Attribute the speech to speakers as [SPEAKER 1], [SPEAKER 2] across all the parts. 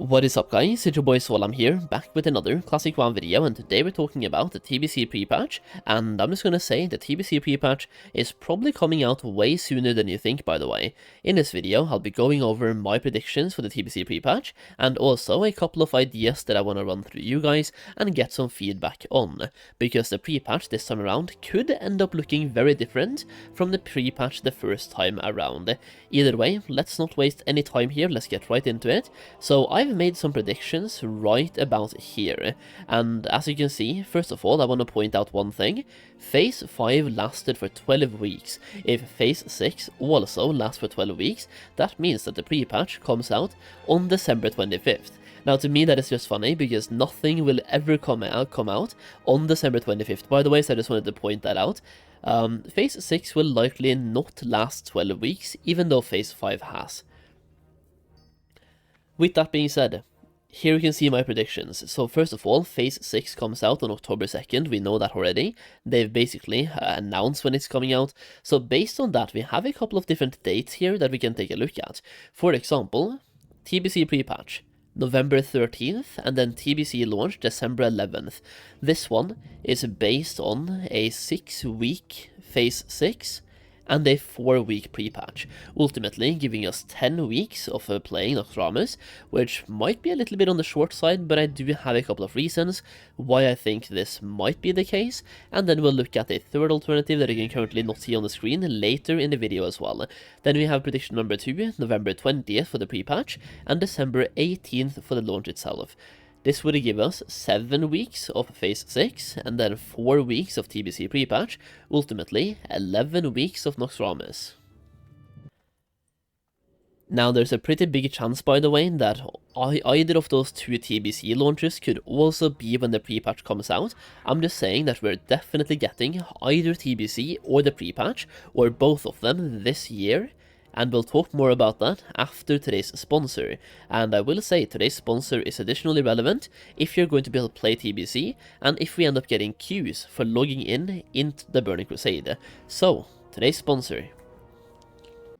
[SPEAKER 1] What is up guys, it's your boy Solheim here, back with another Classic WoW video, and today we're talking about the TBC Prepatch, and I'm just gonna say the TBC Prepatch is probably coming out way sooner than you think, by the way. In this video, I'll be going over my predictions for the TBC Prepatch, and also a couple of ideas that I want to run through you guys and get some feedback on, because the Prepatch this time around could end up looking very different from the Prepatch the first time around. Either way, let's not waste any time here, let's get right into it. So I've made some predictions right about here, and as you can see, first of all I want to point out one thing. Phase 5 lasted for 12 weeks. If Phase 6 also lasts for 12 weeks, that means that the pre-patch comes out on December 25th. Now to me that is just funny, because nothing will ever come out on December 25th, by the way, so I just wanted to point that out. Phase 6 will likely not last 12 weeks, even though Phase 5 has. With that being said, here you can see my predictions. So first of all, Phase 6 comes out on October 2nd, we know that already. They've basically announced when it's coming out. So based on that, we have a couple of different dates here that we can take a look at. For example, TBC Prepatch, November 13th, and then TBC launch December 11th. This one is based on a 6-week Phase 6 and a 4-week pre-patch, ultimately giving us 10 weeks of playing Noxramas, which might be a little bit on the short side, but I do have a couple of reasons why I think this might be the case, and then we'll look at a third alternative that you can currently not see on the screen later in the video as well. Then we have prediction number 2, November 20th for the pre-patch, and December 18th for the launch itself. This would give us 7 weeks of Phase 6, and then 4 weeks of TBC Prepatch, ultimately 11 weeks of Noxramas. Now there's a pretty big chance, by the way, that either of those two TBC launches could also be when the Prepatch comes out. I'm just saying that we're definitely getting either TBC or the Prepatch, or both of them this year. And we'll talk more about that after today's sponsor. And I will say today's sponsor is additionally relevant if you're going to be able to play TBC, and if we end up getting queues for logging in into the Burning Crusade. So, today's sponsor.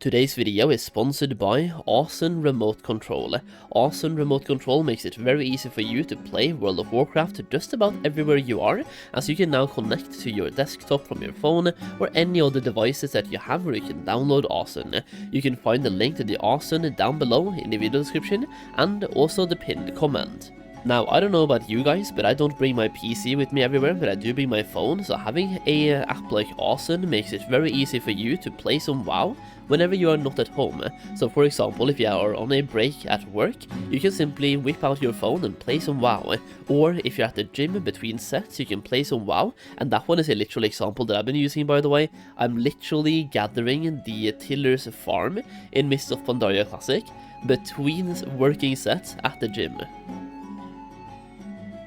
[SPEAKER 1] Today's video is sponsored by Awesome Remote Control. Awesome Remote Control makes it very easy for you to play World of Warcraft just about everywhere you are, as you can now connect to your desktop from your phone or any other devices that you have where you can download Awesome. You can find the link to the Awesome down below in the video description and also the pinned comment. Now, I don't know about you guys, but I don't bring my PC with me everywhere, but I do bring my phone, so having a app like Awesome makes it very easy for you to play some WoW whenever you are not at home. So for example, if you are on a break at work, you can simply whip out your phone and play some WoW. Or if you're at the gym between sets, you can play some WoW, and that one is a literal example that I've been using, by the way. I'm literally gathering the Tiller's farm in Mist of Pandaria Classic between working sets at the gym.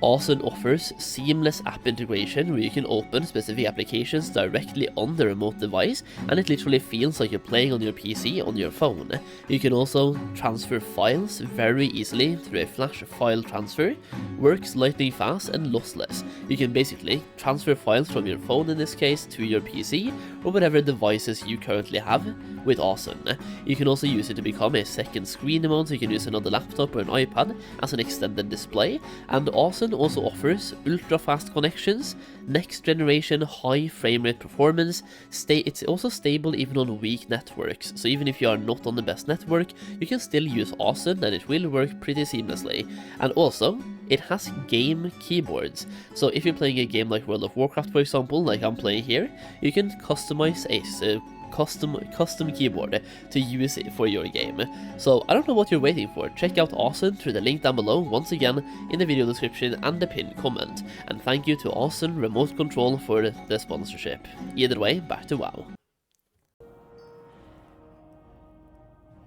[SPEAKER 1] Awesome offers seamless app integration where you can open specific applications directly on the remote device, and it literally feels like you're playing on your PC on your phone. You can also transfer files very easily through a flash file transfer, works lightning fast and lossless. You can basically transfer files from your phone in this case to your PC or whatever devices you currently have with Awesome. You can also use it to become a second screen mode, so you can use another laptop or an iPad as an extended display, and Awesome also offers ultra fast connections, next generation high frame rate performance. It's also stable even on weak networks, so even if you are not on the best network, you can still use Awesome and it will work pretty seamlessly. And also, it has game keyboards, so if you're playing a game like World of Warcraft, for example, like I'm playing here, you can customize a custom keyboard to use it for your game. So I don't know what you're waiting for. Check out Awesome through the link down below, once again in the video description and the pinned comment. And thank you to Awesome Remote Control for the sponsorship. Either way, back to WoW.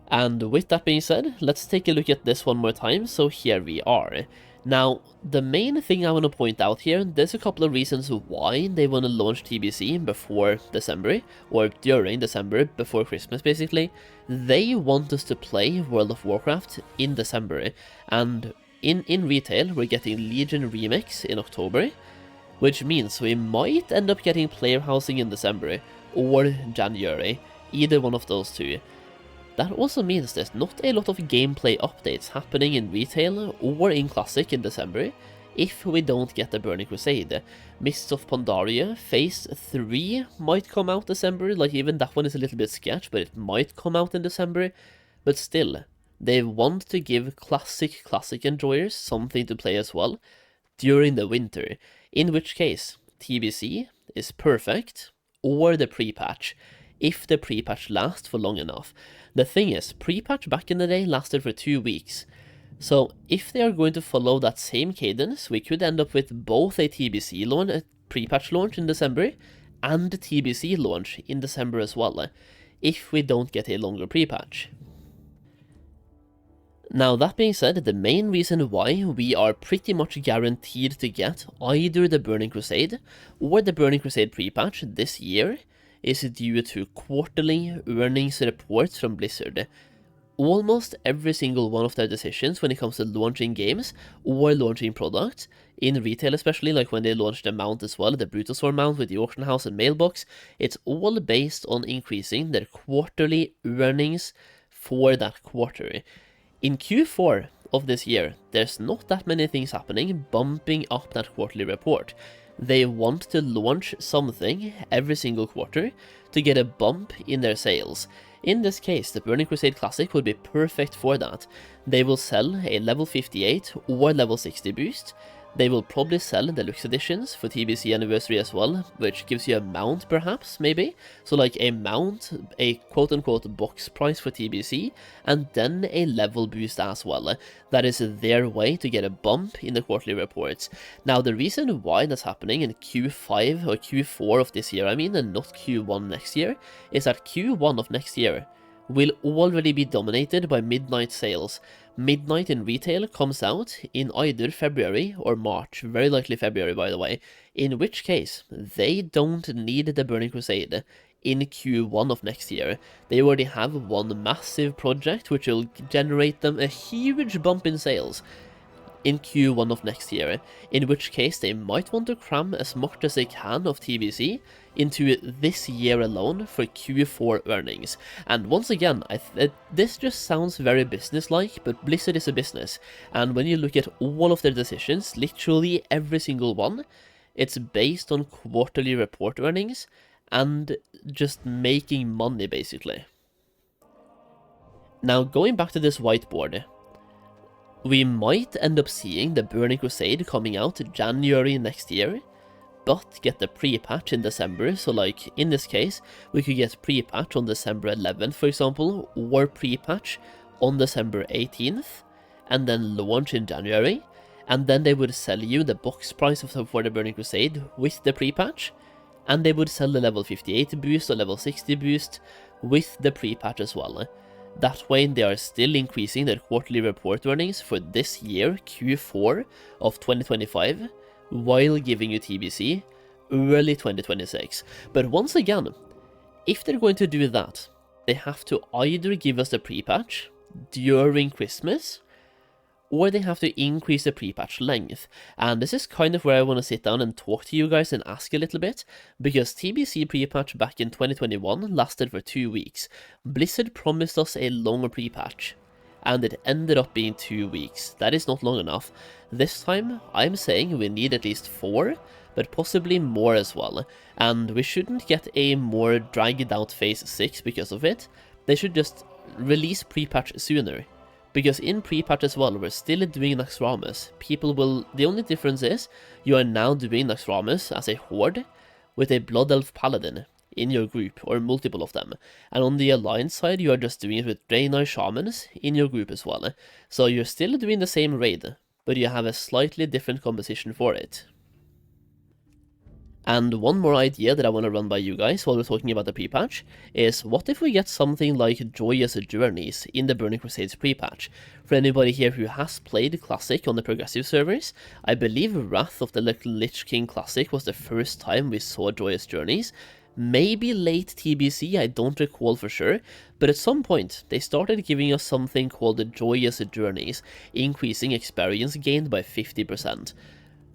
[SPEAKER 1] And with that being said, let's take a look at this one more time. So here we are. Now, the main thing I want to point out here, there's a couple of reasons why they want to launch TBC before December, or during December, before Christmas basically. They want us to play World of Warcraft in December, and in retail we're getting Legion Remix in October, which means we might end up getting player housing in December, or January, either one of those two. That also means there's not a lot of gameplay updates happening in retail or in Classic in December if we don't get the Burning Crusade. Mists of Pandaria Phase 3 might come out December, like even that one is a little bit sketch, but it might come out in December. But still, they want to give Classic enjoyers something to play as well during the winter, in which case TBC is perfect, or the pre-patch, if the pre-patch lasts for long enough. The thing is, pre-patch back in the day lasted for 2 weeks, so if they are going to follow that same cadence, we could end up with both a TBC launch, a pre-patch launch in December, and a TBC launch in December as well, if we don't get a longer pre-patch. Now, that being said, the main reason why we are pretty much guaranteed to get either the Burning Crusade or the Burning Crusade pre-patch this year is due to quarterly earnings reports from Blizzard. Almost every single one of their decisions when it comes to launching games or launching products, in retail especially, like when they launched the mount as well, the Brutasaur mount with the auction house and mailbox, it's all based on increasing their quarterly earnings for that quarter. In Q4 of this year, there's not that many things happening bumping up that quarterly report. They want to launch something every single quarter to get a bump in their sales. In this case, the Burning Crusade Classic would be perfect for that. They will sell a level 58 or level 60 boost. They will probably sell deluxe editions for TBC Anniversary as well, which gives you a mount perhaps, maybe. So like a mount, a quote-unquote box price for TBC, and then a level boost as well. That is their way to get a bump in the quarterly reports. Now, the reason why that's happening in Q5 or Q4 of this year, and not Q1 next year, is that Q1 of next year will already be dominated by Midnight sales. Midnight in retail comes out in either February or March, very likely February by the way, in which case they don't need the Burning Crusade in Q1 of next year. They already have one massive project which will generate them a huge bump in sales in Q1 of next year, in which case they might want to cram as much as they can of TBC into this year alone for Q4 earnings. And once again, this just sounds very business-like, but Blizzard is a business, and when you look at all of their decisions, literally every single one, it's based on quarterly report earnings and just making money basically. Now, going back to this whiteboard, we might end up seeing the Burning Crusade coming out January next year, but get the pre-patch in December. So like in this case, we could get pre-patch on December 11th, for example, or pre-patch on December 18th, and then launch in January, and then they would sell you the box price for the Burning Crusade with the pre-patch, and they would sell the level 58 boost or level 60 boost with the pre-patch as well. That way they are still increasing their quarterly report earnings for this year, Q4 of 2025, while giving you TBC early 2026. But once again, if they're going to do that, they have to either give us the pre-patch during Christmas, or they have to increase the pre-patch length. And this is kind of where I want to sit down and talk to you guys and ask a little bit, because TBC pre-patch back in 2021 lasted for 2 weeks. Blizzard promised us a longer pre-patch, and it ended up being 2 weeks. That is not long enough. This time, I'm saying we need at least 4, but possibly more as well. And we shouldn't get a more dragged out phase 6 because of it. They should just release pre-patch sooner. Because in pre-patch as well, we're still doing Naxxramas. The only difference is, you are now doing Naxxramas as a horde with a Blood Elf Paladin in your group, or multiple of them. And on the Alliance side, you are just doing it with Draenei Shamans in your group as well. So you're still doing the same raid, but you have a slightly different composition for it. And one more idea that I want to run by you guys while we're talking about the pre-patch is, what if we get something like Joyous Journeys in the Burning Crusades pre-patch? For anybody here who has played Classic on the progressive servers, I believe Wrath of the Lich King Classic was the first time we saw Joyous Journeys. Maybe late TBC, I don't recall for sure, but at some point they started giving us something called the Joyous Journeys, increasing experience gained by 50%.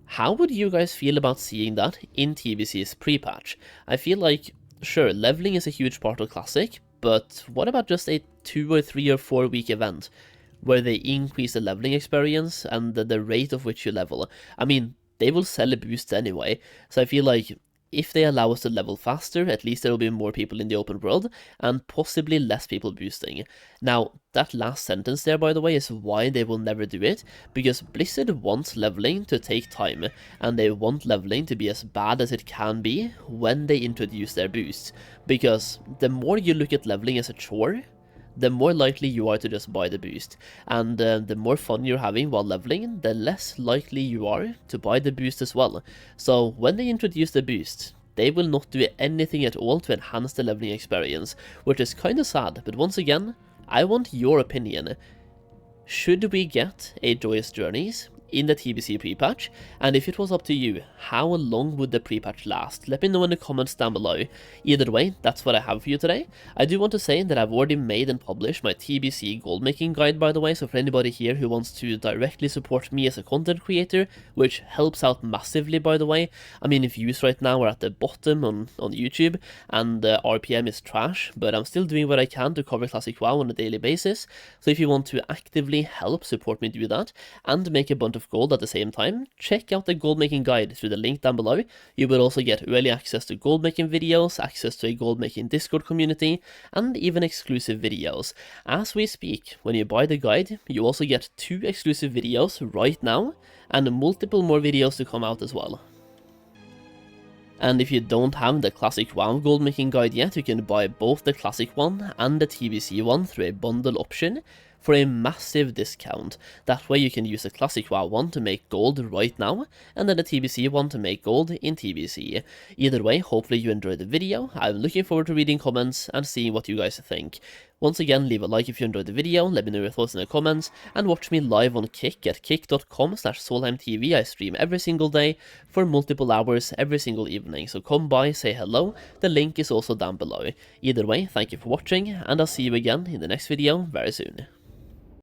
[SPEAKER 1] How would you guys feel about seeing that in TBC's pre-patch? I feel like, sure, leveling is a huge part of Classic, but what about just a 2 or 3 or 4 week event where they increase the leveling experience and the rate of which you level? I mean, they will sell a boost anyway, so I feel like if they allow us to level faster, at least there will be more people in the open world, and possibly less people boosting. Now, that last sentence there, by the way, is why they will never do it, because Blizzard wants leveling to take time, and they want leveling to be as bad as it can be when they introduce their boosts, because the more you look at leveling as a chore, the more likely you are to just buy the boost, and the more fun you're having while leveling, the less likely you are to buy the boost as well. So when they introduce the boost, they will not do anything at all to enhance the leveling experience, which is kinda sad, but once again, I want your opinion. Should we get a Joyous Journeys in the TBC Prepatch? And if it was up to you, how long would the Prepatch last? Let me know in the comments down below. Either way, that's what I have for you today. I do want to say that I've already made and published my TBC Goldmaking guide, by the way, so for anybody here who wants to directly support me as a content creator, which helps out massively, by the way. I mean, views right now are at the bottom on YouTube, and RPM is trash, but I'm still doing what I can to cover Classic WoW on a daily basis, so if you want to actively help support me do that, and make a bunch of gold at the same time, check out the gold making guide through the link down below. You will also get early access to gold making videos, access to a gold making Discord community, and even exclusive videos. As we speak, when you buy the guide, you also get 2 exclusive videos right now, and multiple more videos to come out as well. And if you don't have the Classic WoW gold making guide yet, you can buy both the Classic one and the TBC one through a bundle option for a massive discount. That way you can use the Classic WoW one to make gold right now, and then the TBC one to make gold in TBC. Either way, hopefully you enjoyed the video. I'm looking forward to reading comments and seeing what you guys think. Once again, leave a like if you enjoyed the video, let me know your thoughts in the comments, and watch me live on Kick at kick.com/SolheimTV. I stream every single day for multiple hours every single evening, so come by, say hello, the link is also down below. Either way, thank you for watching, and I'll see you again in the next video very soon.